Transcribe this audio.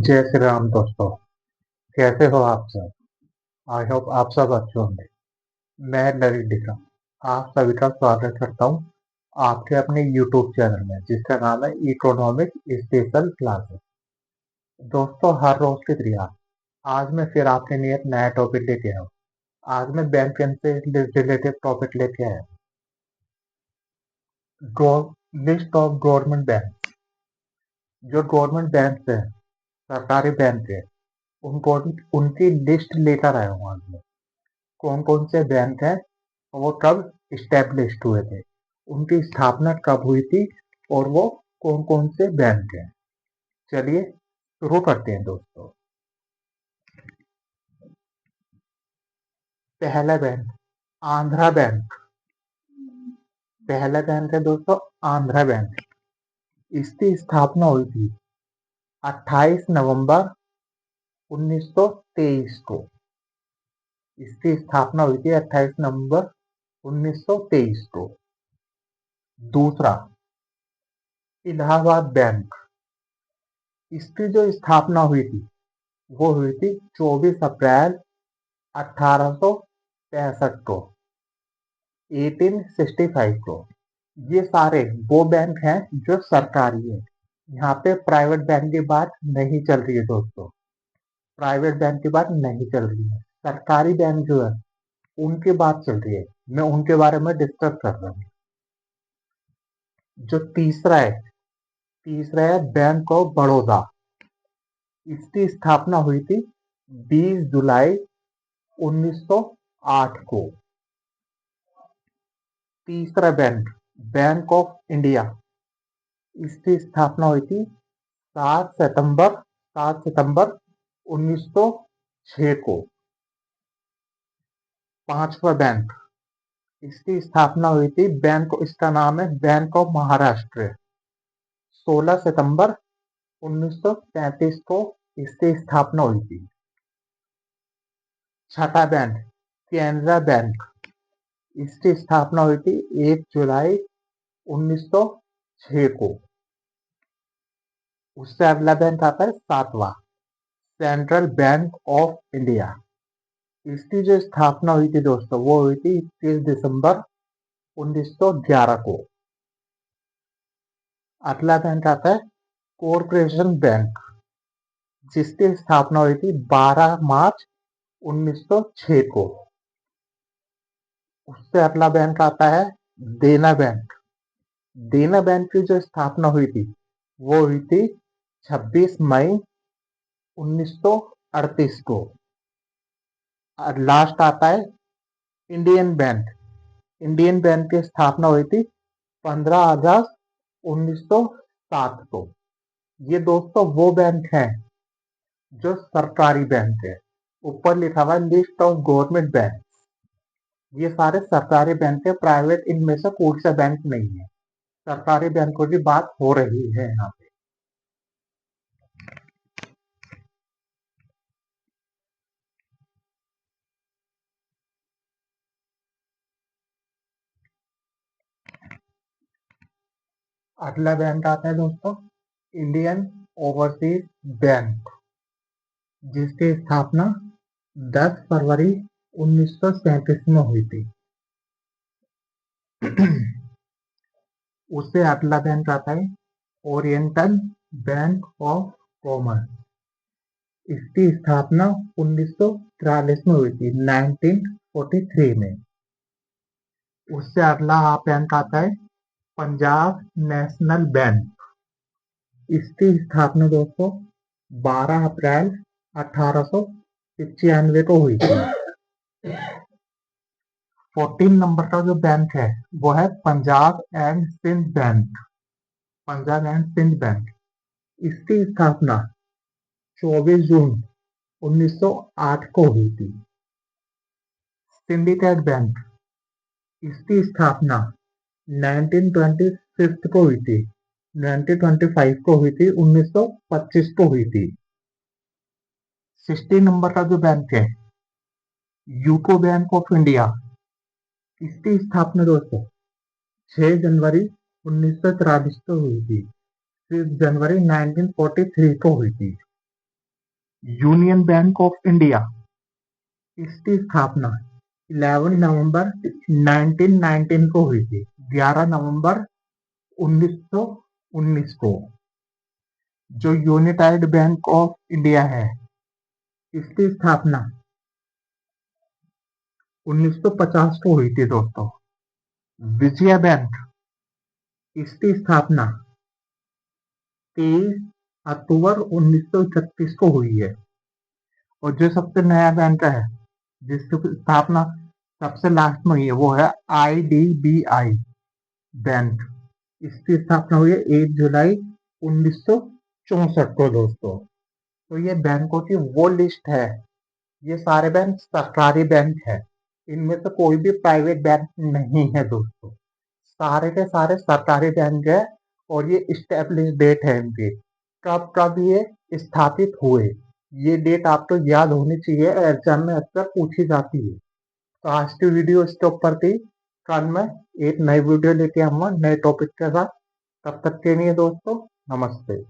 जय श्री राम दोस्तों। कैसे हो आप सब? आई होप आप सब अच्छे होंगे। मैं नवीन दिखा आप सभी का स्वागत करता हूँ आपके अपने यूट्यूब चैनल में, जिसका नाम है इकोनॉमिक स्पेशल क्लासेस। दोस्तों, हर रोज की तरह आज मैं फिर आपके लिए एक नया टॉपिक लेके आया हूँ। आज मैं बैंक से रिलेटेड टॉपिक लेके आया हूँ। List of government bank. जो गवर्नमेंट बैंक है, सरकारी बैंक है, उनको उनकी लिस्ट लेकर आया हूँ आज मैं। कौन कौन से बैंक हैं, वो कब इस्टेब्लिश्ड हुए थे, उनकी स्थापना कब हुई थी, और वो कौन कौन से बैंक हैं। चलिए शुरू करते हैं दोस्तों। पहला बैंक, आंध्रा बैंक। पहला बैंक है दोस्तों, आंध्रा बैंक। इसकी स्थापना हुई थी 28 नवंबर 1923 को। इसकी स्थापना हुई थी 28 नवंबर 1923 को। दूसरा, इलाहाबाद बैंक। इसकी जो स्थापना हुई थी वो हुई थी 24 अप्रैल 1865 को, 1865 को। ये सारे वो बैंक हैं जो सरकारी है। यहाँ पे प्राइवेट बैंक की बात नहीं चल रही है दोस्तों। प्राइवेट बैंक की बात नहीं चल रही है, सरकारी बैंक जो है उनकी बात चल रही है। मैं उनके बारे में डिस्कस कर रहा हूँ। जो तीसरा है बैंक ऑफ बड़ौदा। इसकी स्थापना हुई थी 20 जुलाई 1908 को। तीसरा बैंक, बैंक ऑफ इंडिया। इसकी स्थापना हुई थी 7 सितंबर 1906 को। पांचवा बैंक, इसकी स्थापना हुई थी इसका नाम है बैंक ऑफ महाराष्ट्र। 16 सितंबर 1935 को इसकी स्थापना हुई थी। छठा बैंक, कैनरा बैंक। इसकी स्थापना हुई थी 1 जुलाई 1906 को। उससे अगला बैंक आता है सातवां, सेंट्रल बैंक ऑफ इंडिया। इसकी जो स्थापना हुई थी दोस्तों वो हुई थी 21 दिसंबर 1911 को। अगला बैंक आता है कॉरपोरेशन बैंक, जिसकी स्थापना हुई थी 12 मार्च 1906 को। उससे अगला बैंक आता है देना बैंक। देना बैंक की जो स्थापना हुई थी वो हुई थी 26 मई 1938 को। और लास्ट आता है इंडियन बैंक। इंडियन बैंक की स्थापना हुई थी 15 अगस्त 1907 को। ये दोस्तों वो बैंक हैं जो सरकारी बैंक है। ऊपर लिखा हुआ है लिस्ट ऑफ गवर्नमेंट बैंक। ये सारे सरकारी बैंक है, प्राइवेट इनमें से कोई सा बैंक नहीं है। सरकारी बैंकों की बात हो रही है यहाँ पे। अगला बैंक आता है दोस्तों इंडियन ओवरसीज बैंक, जिसकी स्थापना 10 फरवरी 1937 में हुई थी। उससे अगला बैंक आता है ओरिएंटल बैंक ऑफ कॉमर्स। इसकी स्थापना 1943 में हुई थी, 1943 में। उससे अगला बैंक आता है पंजाब नेशनल बैंक। इसकी स्थापना दोस्तों 12 अप्रैल 1895 को हुई थी। 14 नंबर का जो बैंक है वो है Punjab and Sind bank. Punjab and Sind bank, इसकी स्थापना 24 जून 1908 को हुई थी। सिंडिकेट बैंक, इसकी स्थापना 1925 को हुई थी, 1925 को हुई थी, 1925 को हुई थी। 16 नंबर का जो बैंक है यूको बैंक ऑफ इंडिया। इसकी स्थापना दोस्तों 6 जनवरी 1943 को हुई थी, 6 जनवरी 1943 को हुई थी। यूनियन बैंक ऑफ इंडिया, इसकी स्थापना 11 नवंबर 1919 को हुई थी, 11 नवंबर 1919 को। जो यूनाइटेड बैंक ऑफ इंडिया है, इसकी स्थापना 1950 को हुई थी दोस्तों। विजया बैंक, इसकी स्थापना 23 अक्टूबर 1936 को हुई है। और जो सबसे नया बैंक है, जिसकी स्थापना सबसे लास्ट में हुई है, वो है IDBI बैंक। इसकी स्थापना हुई है 1 जुलाई 1964 को दोस्तों। तो ये बैंकों की वो लिस्ट है, ये सारे बैंक सरकारी बैंक है, इनमें से कोई भी प्राइवेट बैंक नहीं है दोस्तों, सारे के सारे सरकारी बैंक है। और ये इस्टेब्लिश डेट है इनकी, कब कब ये स्थापित हुए, ये डेट आपको याद होनी चाहिए, एग्जाम में अक्सर पूछी जाती है। तो आज की वीडियो इसके ऊपर थी, कल मैं एक नई वीडियो लेके आऊंगा नए टॉपिक के साथ। तब तक के लिए दोस्तों नमस्ते।